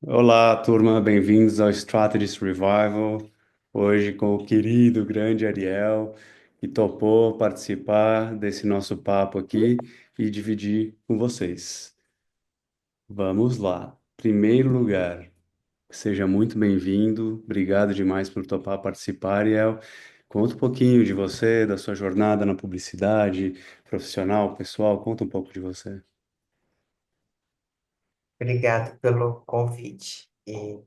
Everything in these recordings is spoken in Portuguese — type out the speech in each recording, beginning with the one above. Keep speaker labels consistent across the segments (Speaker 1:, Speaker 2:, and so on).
Speaker 1: Olá, turma, bem-vindos ao Strategist Revival. Hoje com o querido, grande Ariel, que topou participar desse nosso papo aqui e dividir com vocês. Vamos lá. Primeiro lugar, seja muito bem-vindo. Obrigado demais por topar participar, Ariel. Conta um pouquinho de você, da sua jornada na publicidade, profissional, pessoal. Conta um pouco de você.
Speaker 2: Obrigado pelo convite e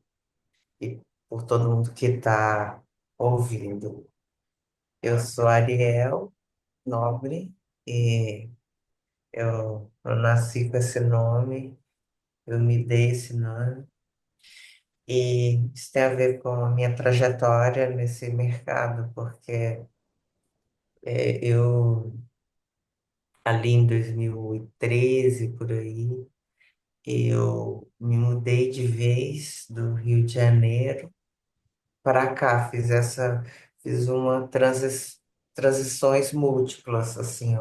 Speaker 2: por todo mundo que está ouvindo. Eu sou Ariel Nobre e eu nasci com esse nome, eu me dei esse nome e isso tem a ver com a minha trajetória nesse mercado, porque eu ali em 2013 por aí, eu me mudei de vez do Rio de Janeiro para cá, fiz uma transições múltiplas, assim,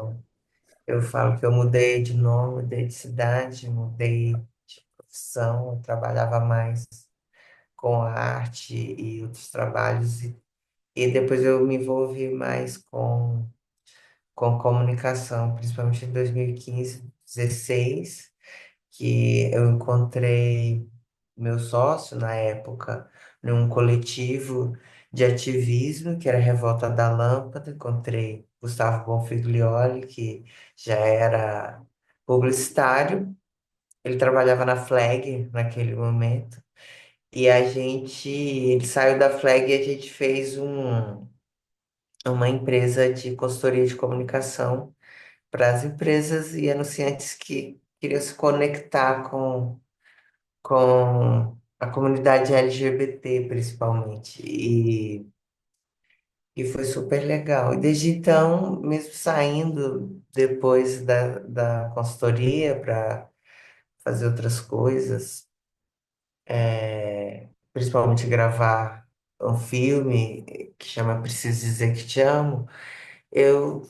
Speaker 2: eu falo que eu mudei de nome, mudei de cidade, mudei de profissão, eu trabalhava mais com a arte e outros trabalhos, e depois eu me envolvi mais com comunicação, principalmente em 2015, 16, que eu encontrei meu sócio na época num coletivo de ativismo, que era a Revolta da Lâmpada. Encontrei Gustavo Bonfiglioli, que já era publicitário, ele trabalhava na Flag naquele momento, e ele saiu da Flag e a gente fez uma empresa de consultoria de comunicação para as empresas e anunciantes que queriam se conectar com a comunidade LGBT, principalmente. E foi super legal. E desde então, mesmo saindo depois da consultoria para fazer outras coisas, principalmente gravar um filme que chama Preciso Dizer Que Te Amo, eu,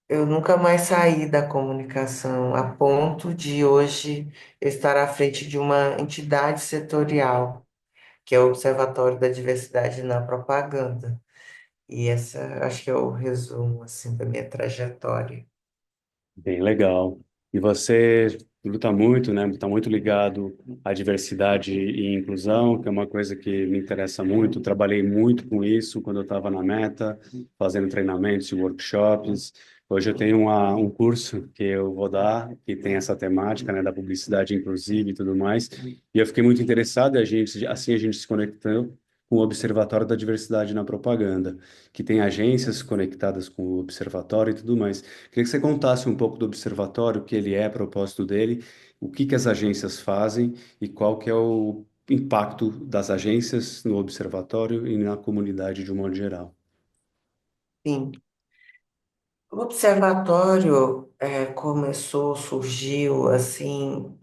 Speaker 2: eu nunca mais saí da comunicação a ponto de hoje eu estar à frente de uma entidade setorial, que é o Observatório da Diversidade na Propaganda. E essa, acho que é o resumo, assim, da minha trajetória.
Speaker 1: Bem legal. E você luta muito, né? Está muito ligado à diversidade e inclusão, que é uma coisa que me interessa muito. Trabalhei muito com isso quando eu estava na Meta, fazendo treinamentos e workshops. Hoje eu tenho um curso que eu vou dar, que tem essa temática, né, da publicidade inclusiva e tudo mais. E eu fiquei muito interessado, e assim a gente se conectou com o Observatório da Diversidade na Propaganda, que tem agências conectadas com o observatório e tudo mais. Queria que você contasse um pouco do observatório, o que ele é, propósito dele, o que que as agências fazem e qual que é o impacto das agências no observatório e na comunidade de um modo geral.
Speaker 2: Sim, o observatório surgiu assim,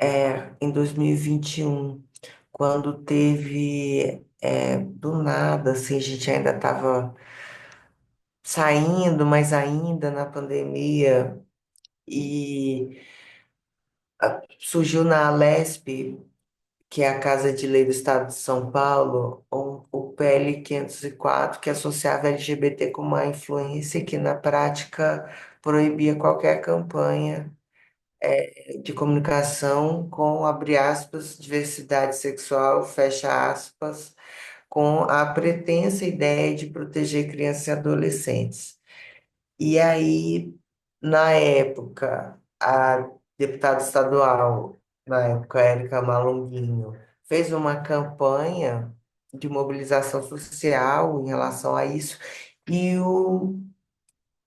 Speaker 2: em 2021, quando teve, do nada, assim, a gente ainda estava saindo, mas ainda na pandemia, e surgiu na Alesp, que é a Casa de Lei do Estado de São Paulo, o PL 504, que associava LGBT com má influência e que, na prática, proibia qualquer campanha de comunicação com, abre aspas, diversidade sexual, fecha aspas, com a pretensa ideia de proteger crianças e adolescentes. E aí, na época, a deputada estadual, na época, Érica Malunguinho, fez uma campanha de mobilização social em relação a isso, e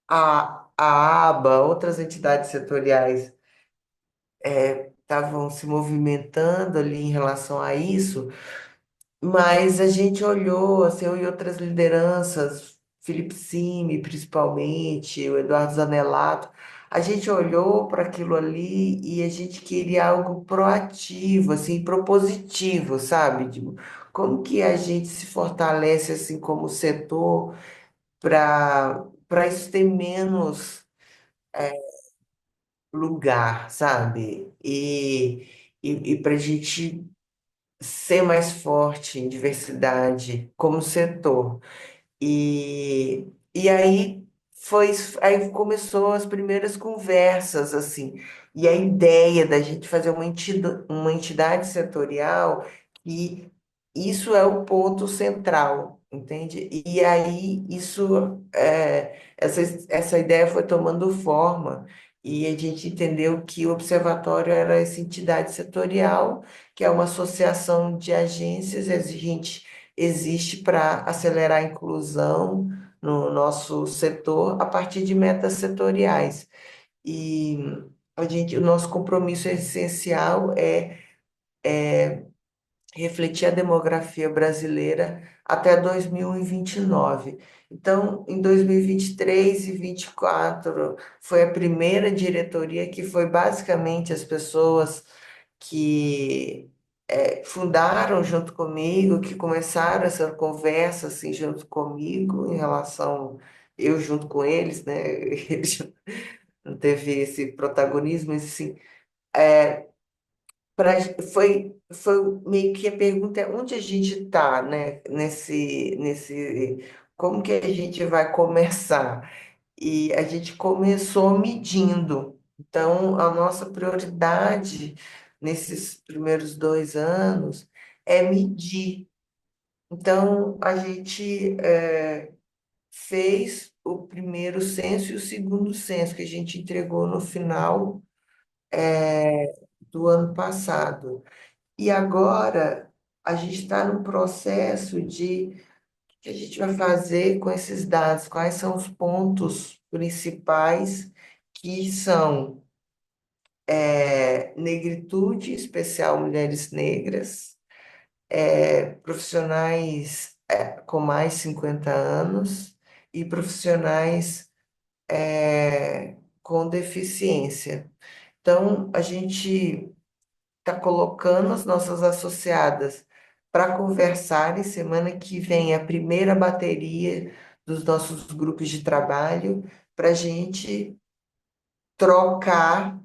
Speaker 2: a ABA, outras entidades setoriais, estavam se movimentando ali em relação a isso. Mas a gente olhou, assim, eu e outras lideranças, Felipe Sime, principalmente, o Eduardo Zanelato, a gente olhou para aquilo ali e a gente queria algo proativo, assim, propositivo, sabe? Tipo, como que a gente se fortalece, assim, como setor, para isso ter menos lugar, sabe? E para a gente ser mais forte em diversidade como setor. E aí foi, aí começou as primeiras conversas, assim, e a ideia da gente fazer uma entidade setorial, e isso é o ponto central, entende? E aí essa ideia foi tomando forma, e a gente entendeu que o observatório era essa entidade setorial, que é uma associação de agências, a gente existe para acelerar a inclusão no nosso setor a partir de metas setoriais. E o nosso compromisso essencial é refletir a demografia brasileira até 2029. Então, em 2023 e 2024, foi a primeira diretoria que foi basicamente as pessoas que fundaram junto comigo, que começaram essa conversa assim junto comigo em relação eu junto com eles, né? Eles não teve esse protagonismo, mas assim, pra, foi meio que a pergunta é onde a gente está, né? Como que a gente vai começar? E a gente começou medindo. Então, a nossa prioridade nesses primeiros 2 anos é medir. Então, a gente fez o primeiro censo e o segundo censo, que a gente entregou no final do ano passado. E agora a gente está num processo de o que a gente vai fazer com esses dados, quais são os pontos principais que são negritude, em especial mulheres negras, profissionais com mais 50 anos e profissionais com deficiência. Então, a gente está colocando as nossas associadas para conversarem. Semana que vem, a primeira bateria dos nossos grupos de trabalho, para a gente trocar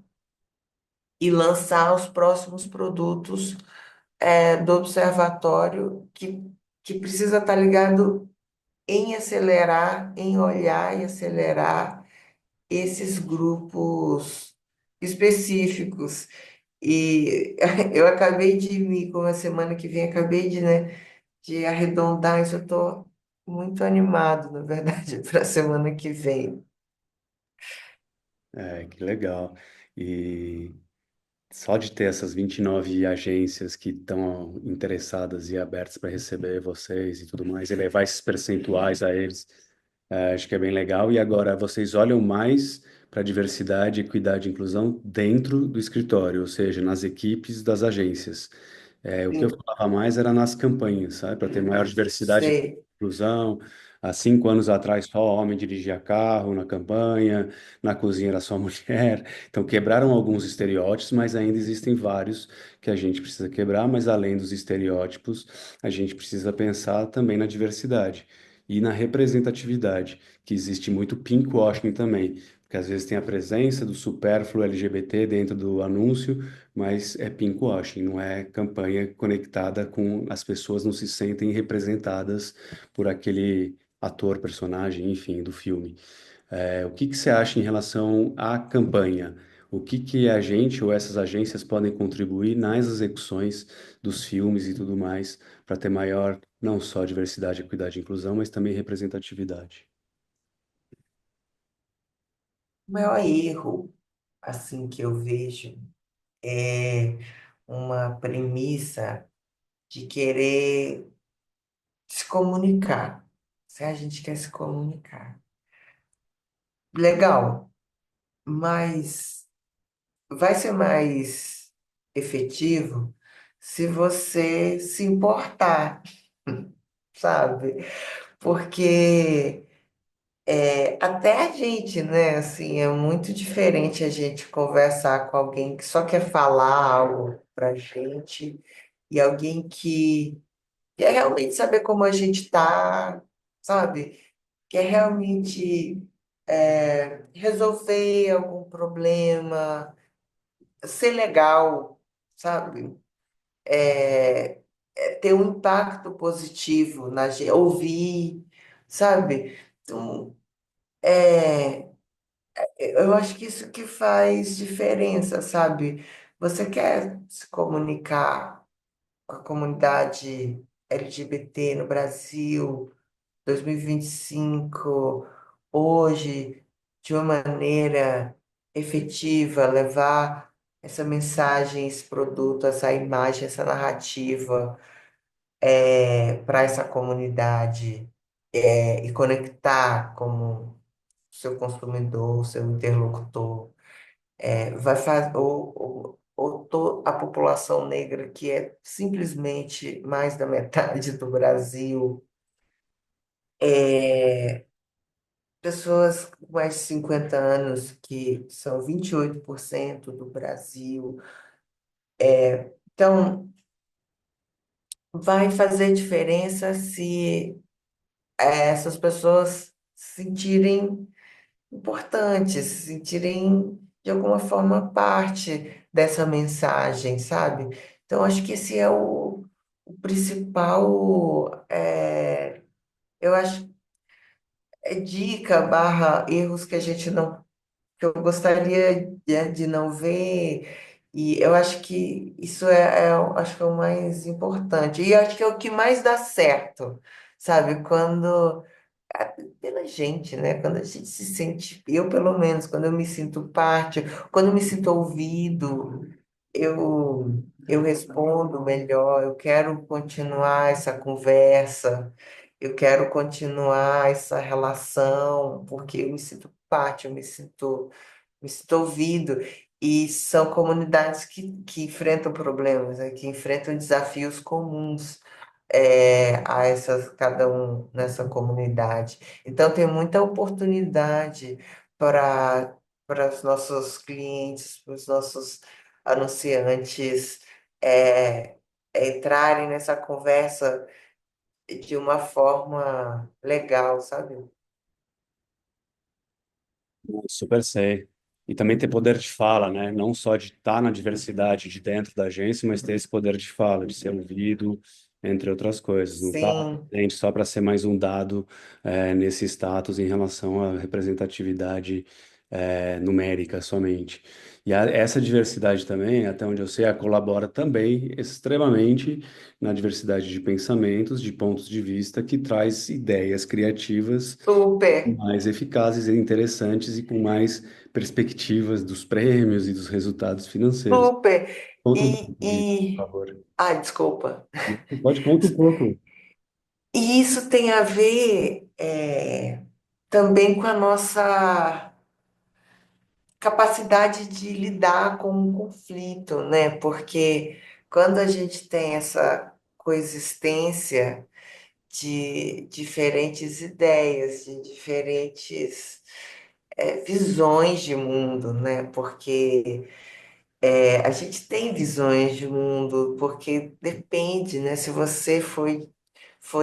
Speaker 2: e lançar os próximos produtos do observatório, que precisa estar ligado em acelerar, em olhar e acelerar esses grupos específicos. E eu acabei de me, como a semana que vem, acabei de, né, de arredondar isso, eu estou muito animado, na verdade, para a semana que vem.
Speaker 1: É, que legal. E só de ter essas 29 agências que estão interessadas e abertas para receber vocês e tudo mais, e levar esses percentuais a eles, acho que é bem legal. E agora, vocês olham mais para diversidade, equidade e inclusão dentro do escritório, ou seja, nas equipes das agências. O que eu
Speaker 2: Sim,
Speaker 1: falava mais era nas campanhas, sabe? Para ter maior diversidade e
Speaker 2: sei.
Speaker 1: inclusão. Há 5 anos atrás, só homem dirigia carro na campanha, na cozinha era só mulher. Então, quebraram alguns estereótipos, mas ainda existem vários que a gente precisa quebrar. Mas além dos estereótipos, a gente precisa pensar também na diversidade e na representatividade, que existe muito pinkwashing também, porque às vezes tem a presença do supérfluo LGBT dentro do anúncio, mas é pinkwashing, não é campanha conectada com as pessoas não se sentem representadas por aquele ator, personagem, enfim, do filme. O que que você acha em relação à campanha? O que que a gente ou essas agências podem contribuir nas execuções dos filmes e tudo mais para ter maior, não só diversidade, equidade e inclusão, mas também representatividade?
Speaker 2: O maior erro, assim, que eu vejo é uma premissa de querer se comunicar. Se a gente quer se comunicar. Legal, mas vai ser mais efetivo se você se importar, sabe? Porque até a gente, né, assim, é muito diferente a gente conversar com alguém que só quer falar algo pra gente e alguém que quer realmente saber como a gente tá, sabe? Quer realmente resolver algum problema, ser legal, sabe? ter um impacto positivo na gente, ouvir, sabe? Então, é, eu acho que isso que faz diferença, sabe? Você quer se comunicar com a comunidade LGBT no Brasil, 2025, hoje, de uma maneira efetiva, levar essa mensagem, esse produto, essa imagem, essa narrativa para essa comunidade e conectar como seu consumidor, seu interlocutor, vai fazer a população negra, que é simplesmente mais da metade do Brasil, é, pessoas com mais de 50 anos, que são 28% do Brasil. Então, vai fazer diferença se essas pessoas se sentirem importantes, se sentirem de alguma forma parte dessa mensagem, sabe? Então, acho que esse é o principal, eu acho, dica barra erros que a gente não, que eu gostaria de não ver, e eu acho que isso acho que é o mais importante, e acho que é o que mais dá certo, sabe? Quando pela gente, né? Quando a gente se sente, eu pelo menos, quando eu me sinto parte, quando eu me sinto ouvido, eu respondo melhor, eu quero continuar essa conversa, eu quero continuar essa relação, porque eu me sinto parte, me sinto ouvido. E são comunidades que enfrentam problemas, né? Que enfrentam desafios comuns a essas, cada um nessa comunidade. Então, tem muita oportunidade para os nossos clientes, para os nossos anunciantes é, entrarem nessa conversa de uma forma legal, sabe?
Speaker 1: Super sei. E também ter poder de fala, né? Não só de estar na diversidade de dentro da agência, mas ter esse poder de fala, de ser ouvido, entre outras coisas. Não estar
Speaker 2: Sim,
Speaker 1: presente só para ser mais um dado nesse status em relação à representatividade numérica somente. E essa diversidade também, até onde eu sei, ela colabora também extremamente na diversidade de pensamentos, de pontos de vista, que traz ideias criativas
Speaker 2: super,
Speaker 1: mais eficazes e interessantes e com mais perspectivas dos prêmios e dos resultados financeiros.
Speaker 2: super.
Speaker 1: Conta um
Speaker 2: E,
Speaker 1: pouco disso, por
Speaker 2: e...
Speaker 1: favor.
Speaker 2: Ai, desculpa.
Speaker 1: Pode conta um pouco.
Speaker 2: E isso tem a ver também com a nossa capacidade de lidar com o conflito, né? Porque quando a gente tem essa coexistência de diferentes ideias, de diferentes visões de mundo, né? Porque a gente tem visões de mundo, porque depende, né? Se você foi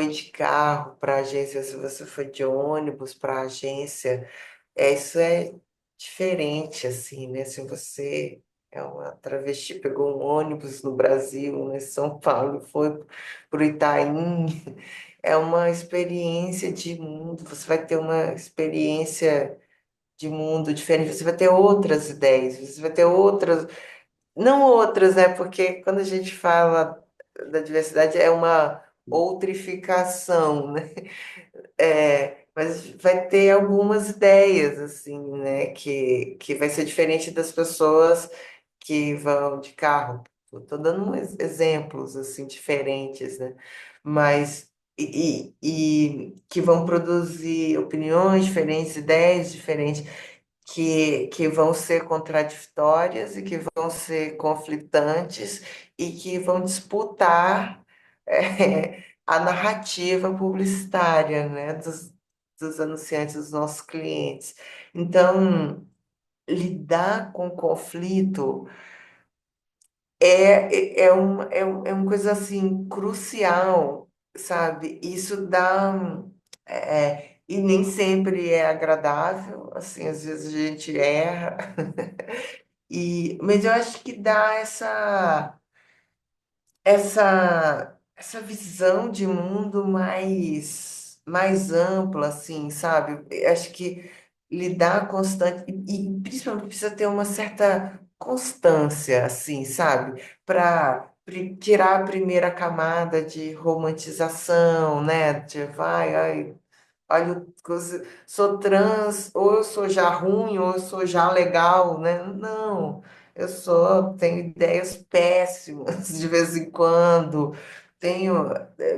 Speaker 2: de carro para a agência, se você foi de ônibus para a agência, isso é diferente, assim, né? Se você é uma travesti, pegou um ônibus no Brasil, né, São Paulo, foi para o Itaim, é uma experiência de mundo, você vai ter uma experiência de mundo diferente, você vai ter outras ideias, você vai ter outras, não outras, né? Porque quando a gente fala da diversidade é uma outrificação, né? Mas vai ter algumas ideias, assim, né? Que vai ser diferente das pessoas que vão de carro. Estou dando exemplos, assim, diferentes, né? Mas, e que vão produzir opiniões diferentes, ideias diferentes, que vão ser contraditórias e que vão ser conflitantes e que vão disputar a narrativa publicitária, né, dos anunciantes, dos nossos clientes. Então, lidar com conflito é uma coisa assim crucial, sabe? Isso dá. E nem sempre é agradável, assim, às vezes a gente erra, mas eu acho que dá essa essa visão de mundo mais ampla, assim, sabe? Eu acho que lidar constante, e principalmente precisa ter uma certa constância, assim, sabe? Para tirar a primeira camada de romantização, né? De vai, ai, olha, sou trans, ou eu sou já ruim, ou eu sou já legal, né? Não, eu tenho ideias péssimas de vez em quando, tenho,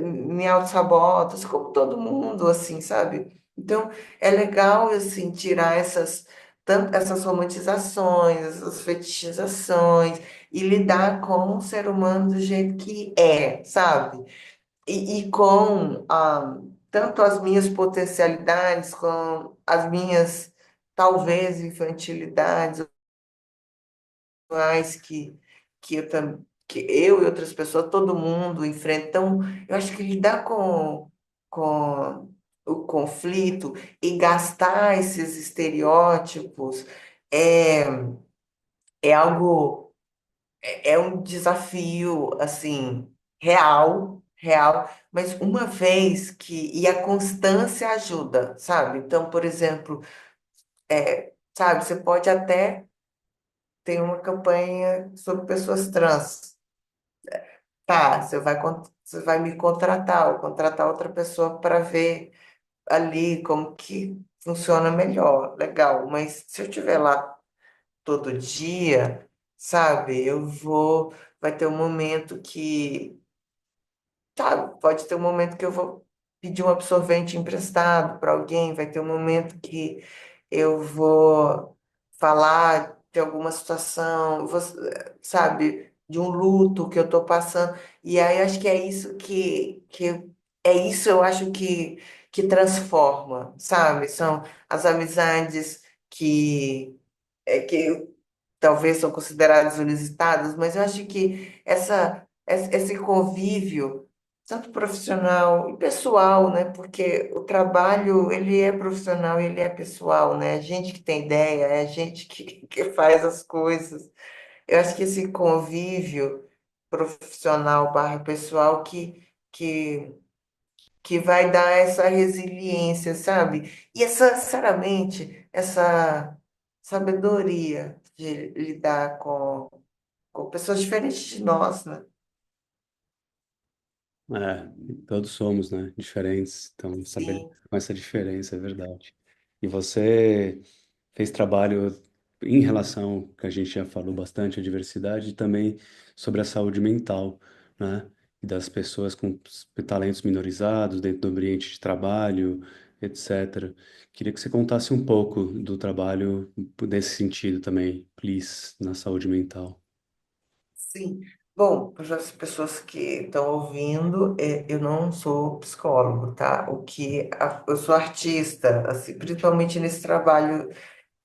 Speaker 2: me auto-saboto, assim como todo mundo, assim, sabe? Então, é legal, assim, tirar essas romantizações, essas fetichizações, e lidar com o ser humano do jeito que é, sabe? E com tanto as minhas potencialidades, com as minhas, talvez, infantilidades, mais que eu e outras pessoas, todo mundo enfrenta. Então, eu acho que lidar com o conflito e gastar esses estereótipos é, é algo. É um desafio, assim, real, mas uma vez e a constância ajuda, sabe? Então, por exemplo, sabe, você pode até ter uma campanha sobre pessoas trans. Tá, você vai me contratar, ou contratar outra pessoa para ver ali como que funciona melhor, legal. Mas se eu estiver lá todo dia, sabe, vai ter um momento que tá, pode ter um momento que eu vou pedir um absorvente emprestado para alguém, vai ter um momento que eu vou falar de alguma situação, sabe, de um luto que eu estou passando. E aí acho que é isso é isso eu acho que transforma, sabe? São as amizades que talvez são consideradas inusitadas, mas eu acho que esse convívio, tanto profissional e pessoal, né? Porque o trabalho, ele é profissional e ele é pessoal, né? A gente que tem ideia, é a gente que faz as coisas. Eu acho que esse convívio profissional barra pessoal que vai dar essa resiliência, sabe? E sinceramente, essa sabedoria de lidar com pessoas diferentes de nós, né?
Speaker 1: É, todos somos, né, diferentes, então saber
Speaker 2: Sim,
Speaker 1: com essa diferença, é verdade. E você fez trabalho em relação, que a gente já falou bastante, a diversidade, e também sobre a saúde mental, né, e das pessoas com talentos minorizados dentro do ambiente de trabalho, etc. Queria que você contasse um pouco do trabalho nesse sentido também, please, na saúde mental.
Speaker 2: sim. Bom, para as pessoas que estão ouvindo, eu não sou psicólogo, tá? Eu sou artista, assim, principalmente nesse trabalho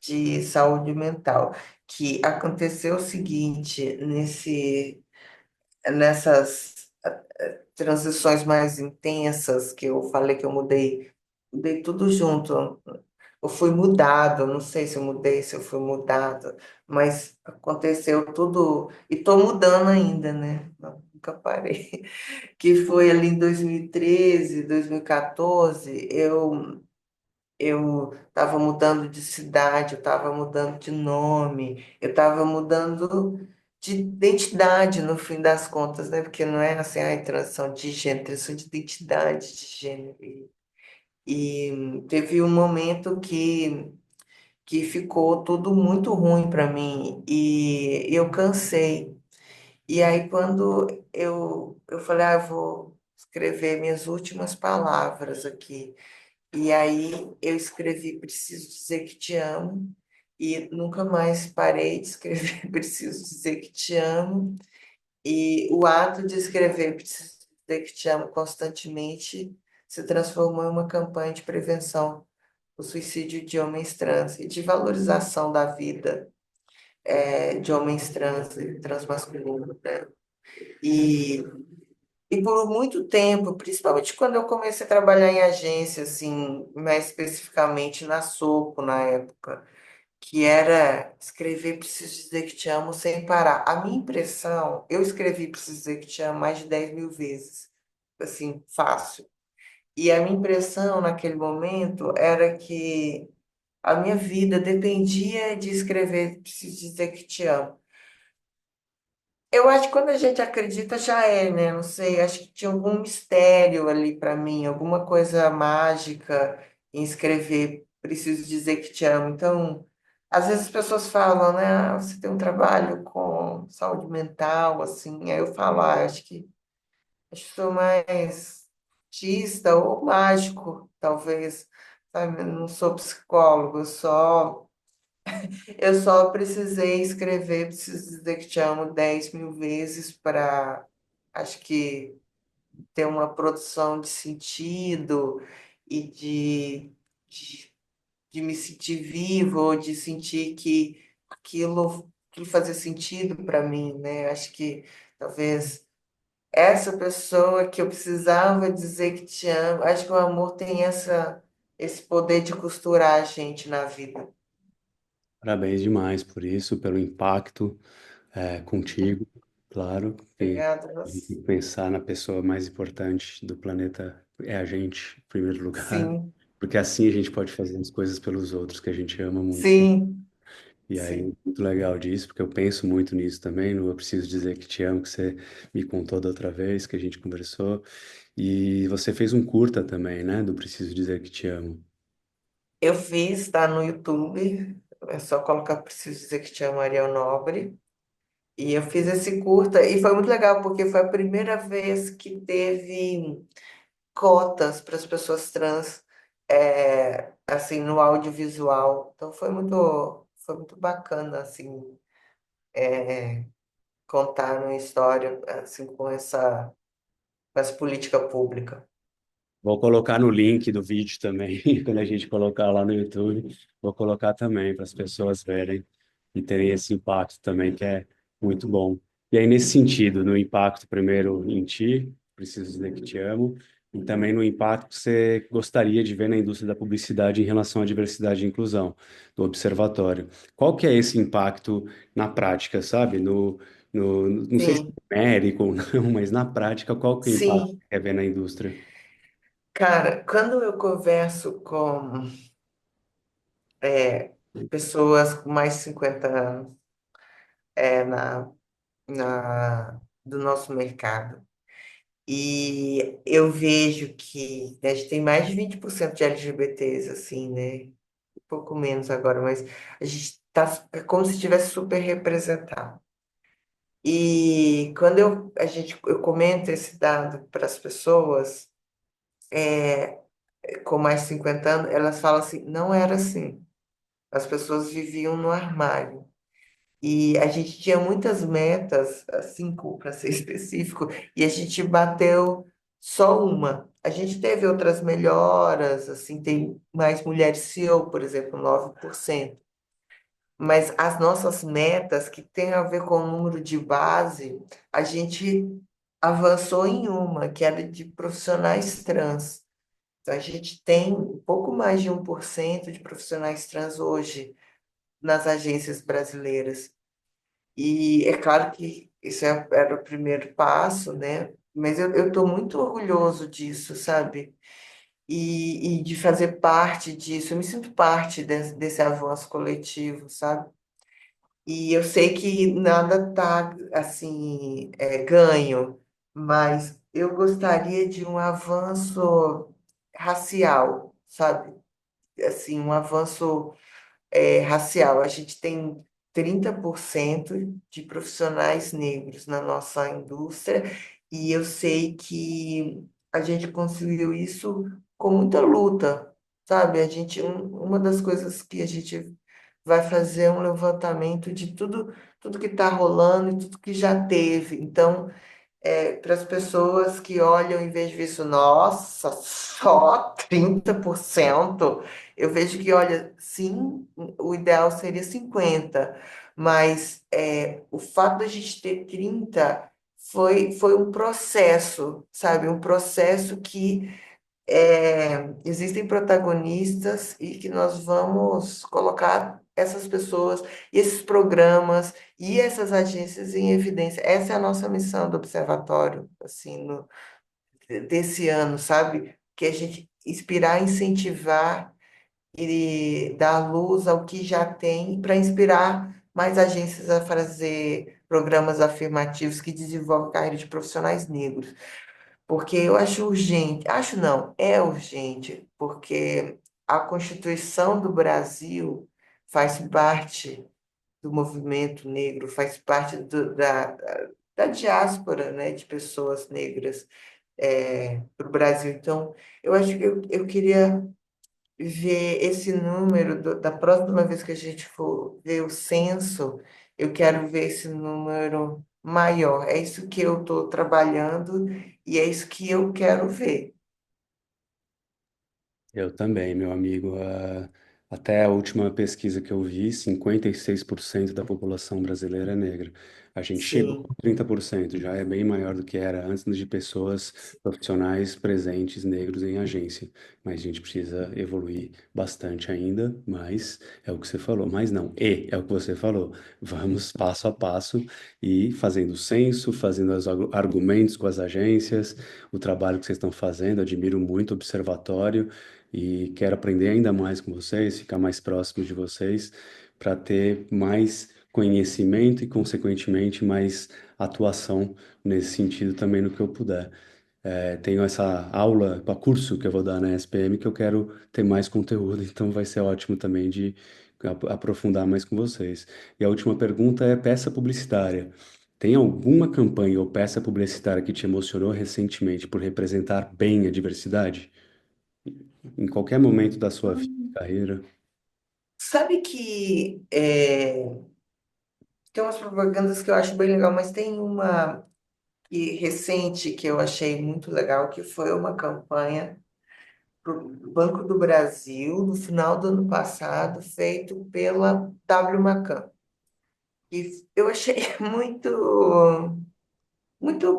Speaker 2: de saúde mental, que aconteceu o seguinte, nessas transições mais intensas que eu falei que eu mudei tudo junto. Eu fui mudado, não sei se eu mudei, se eu fui mudado, mas aconteceu tudo e estou mudando ainda, né? Nunca parei. Que foi ali em 2013, 2014, eu estava mudando de cidade, eu estava mudando de nome, eu estava mudando de identidade no fim das contas, né? Porque não é assim, a transição de gênero, transição de identidade de gênero. E teve um momento que ficou tudo muito ruim para mim e eu cansei. E aí quando eu falei, eu vou escrever minhas últimas palavras aqui. E aí eu escrevi Preciso Dizer Que Te Amo, e nunca mais parei de escrever Preciso Dizer Que Te Amo. E o ato de escrever Preciso Dizer Que Te Amo constantemente se transformou em uma campanha de prevenção do suicídio de homens trans e de valorização da vida de homens trans e transmasculinos, né? E, e por muito tempo, principalmente quando eu comecei a trabalhar em agência, assim, mais especificamente na Soco, na época, que era escrever Preciso Dizer Que Te Amo sem parar. A minha impressão, eu escrevi Preciso Dizer Que Te Amo mais de 10.000 vezes. assim, fácil. E a minha impressão naquele momento era que a minha vida dependia de escrever Preciso Dizer Que Te Amo. Eu acho que quando a gente acredita já é, né? Não sei, acho que tinha algum mistério ali para mim, alguma coisa mágica em escrever Preciso Dizer Que Te Amo. Então, às vezes as pessoas falam, né? Ah, você tem um trabalho com saúde mental, assim. Aí eu falo, ah, acho que sou mais artista ou mágico, talvez. Sabe? Eu não sou psicólogo, eu só precisei escrever, preciso dizer que te amo 10.000 vezes para, acho que, ter uma produção de sentido e de, de me sentir vivo, ou de sentir que aquilo fazia sentido para mim, né? Acho que talvez essa pessoa que eu precisava dizer que te amo, acho que o amor tem esse poder de costurar a gente na vida.
Speaker 1: Parabéns demais por isso, pelo impacto contigo, claro. E
Speaker 2: Obrigada,
Speaker 1: a gente
Speaker 2: você.
Speaker 1: tem que pensar na pessoa mais importante do planeta, é a gente, em primeiro lugar,
Speaker 2: Sim,
Speaker 1: porque assim a gente pode fazer as coisas pelos outros que a gente ama muito.
Speaker 2: sim.
Speaker 1: E aí,
Speaker 2: Sim,
Speaker 1: muito legal disso, porque eu penso muito nisso também. Não eu preciso dizer que te amo, que você me contou da outra vez que a gente conversou. E você fez um curta também, né? Do Preciso Dizer Que Te Amo.
Speaker 2: eu fiz, tá no YouTube. É só colocar Preciso Dizer Que Te Amo, Ariel Nobre. E eu fiz esse curta e foi muito legal porque foi a primeira vez que teve cotas para as pessoas trans, assim, no audiovisual. Então foi muito bacana, assim, contar uma história, assim, com essa política pública.
Speaker 1: Vou colocar no link do vídeo também, quando a gente colocar lá no YouTube, vou colocar também para as pessoas verem e terem esse impacto também, que é muito bom. E aí, nesse sentido, no impacto primeiro em ti, preciso dizer que te amo, e também no impacto que você gostaria de ver na indústria da publicidade em relação à diversidade e inclusão, do observatório. Qual que é esse impacto na prática, sabe? Não sei se
Speaker 2: Sim,
Speaker 1: é numérico ou não, mas na prática, qual que é o impacto que
Speaker 2: sim.
Speaker 1: você quer ver na indústria?
Speaker 2: Cara, quando eu converso com pessoas com mais de 50 anos na, do nosso mercado, e eu vejo que a gente tem mais de 20% de LGBTs, assim, né? Um pouco menos agora, mas a gente tá, é como se estivesse super representado. E quando eu comento esse dado para as pessoas com mais de 50 anos, elas falam assim, não era assim. As pessoas viviam no armário. E a gente tinha muitas metas, 5 para ser específico, e a gente bateu só uma. A gente teve outras melhoras, assim, tem mais mulheres CEO, por exemplo, 9%. Mas as nossas metas, que tem a ver com o número de base, a gente avançou em uma, que era de profissionais trans. Então, a gente tem um pouco mais de 1% de profissionais trans hoje nas agências brasileiras. E é claro que isso era o primeiro passo, né? Mas eu estou muito orgulhoso disso, sabe? E de fazer parte disso. Eu me sinto parte desse avanço coletivo, sabe? E eu sei que nada está, assim, ganho, mas eu gostaria de um avanço racial, sabe? Assim, um avanço racial. A gente tem 30% de profissionais negros na nossa indústria, e eu sei que a gente conseguiu isso com muita luta, sabe? Uma das coisas que a gente vai fazer é um levantamento de tudo que está rolando e tudo que já teve. Então, para as pessoas que olham e vejo isso, nossa, só 30%. Eu vejo que, olha, sim, o ideal seria 50%, mas o fato da gente ter 30 foi um processo, sabe? Um processo que existem protagonistas e que nós vamos colocar essas pessoas, e esses programas e essas agências em evidência. Essa é a nossa missão do observatório, assim, desse ano, sabe? Que a gente inspirar, incentivar e dar luz ao que já tem para inspirar mais agências a fazer programas afirmativos que desenvolvem carreira de profissionais negros. Porque eu acho urgente, acho não, é urgente, porque a Constituição do Brasil faz parte do movimento negro, faz parte da diáspora, né, de pessoas negras para o Brasil. Então, eu acho que eu queria ver esse número da próxima vez que a gente for ver o censo, eu quero ver esse número maior. É isso que eu estou trabalhando e é isso que eu quero ver.
Speaker 1: Eu também, meu amigo. Até a última pesquisa que eu vi, 56% da população brasileira é negra. A gente chegou
Speaker 2: Sim.
Speaker 1: a 30%, já é bem maior do que era antes de pessoas profissionais presentes negros em agência. Mas a gente precisa evoluir bastante ainda, mas é o que você falou. Mas não, é o que você falou. Vamos passo a passo e fazendo censo, fazendo os argumentos com as agências, o trabalho que vocês estão fazendo. Admiro muito o observatório e quero aprender ainda mais com vocês, ficar mais próximo de vocês, para ter mais conhecimento e, consequentemente, mais atuação nesse sentido também no que eu puder. Tenho essa aula para curso que eu vou dar na SPM que eu quero ter mais conteúdo, então vai ser ótimo também de aprofundar mais com vocês. E a última pergunta é peça publicitária. Tem alguma campanha ou peça publicitária que te emocionou recentemente por representar bem a diversidade? Em qualquer momento da sua vida, carreira.
Speaker 2: Sabe que tem umas propagandas que eu acho bem legal, mas tem uma recente que eu achei muito legal, que foi uma campanha para o Banco do Brasil, no final do ano passado, feito pela W Macan. E eu achei muito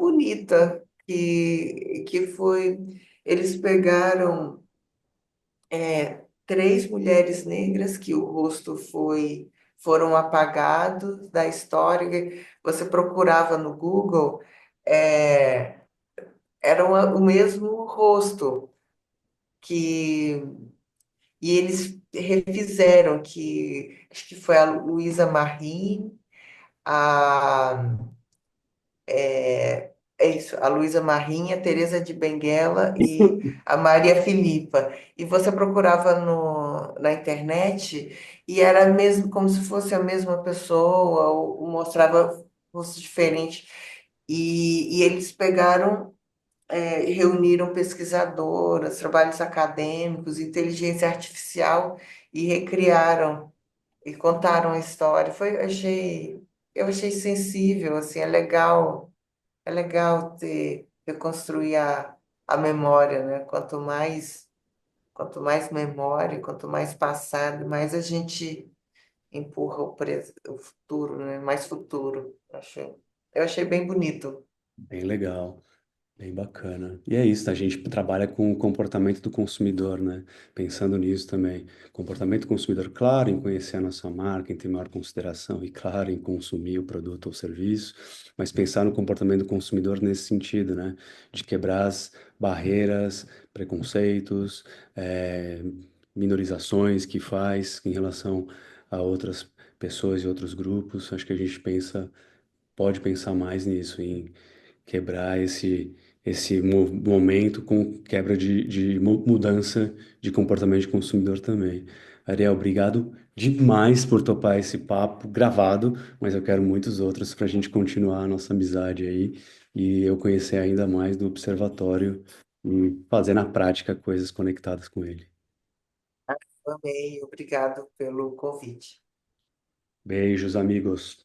Speaker 2: bonita, que foi, eles pegaram três mulheres negras que o rosto foram apagados da história. Você procurava no Google, é, era o mesmo rosto que e eles refizeram que acho que foi a Luísa Marim, a é isso, a Luísa Marim, a Teresa de Benguela e a Maria Filipa. E você procurava na internet e era mesmo como se fosse a mesma pessoa, ou mostrava rostos diferentes. E eles pegaram, reuniram pesquisadoras, trabalhos acadêmicos, inteligência artificial e recriaram e contaram a história. Eu achei sensível, assim, é legal reconstruir a memória, né? Quanto mais memória, quanto mais passado, mais a gente empurra o futuro, né? Mais futuro. Eu achei bem bonito.
Speaker 1: Bem legal, bem bacana. E é isso, a gente trabalha com o comportamento do consumidor, né? Pensando nisso também. Comportamento do consumidor, claro, em conhecer a nossa marca, em ter maior consideração e, claro, em consumir o produto ou serviço, mas pensar no comportamento do consumidor nesse sentido, né? De quebrar as barreiras, preconceitos, minorizações que faz em relação a outras pessoas e outros grupos. Acho que a gente pode pensar mais nisso, em quebrar esse momento com quebra de mudança de comportamento de consumidor também. Ariel, obrigado demais por topar esse papo gravado, mas eu quero muitos outros para a gente continuar a nossa amizade aí e eu conhecer ainda mais do observatório e fazer na prática coisas conectadas com ele.
Speaker 2: Amei, obrigado pelo convite.
Speaker 1: Beijos, amigos.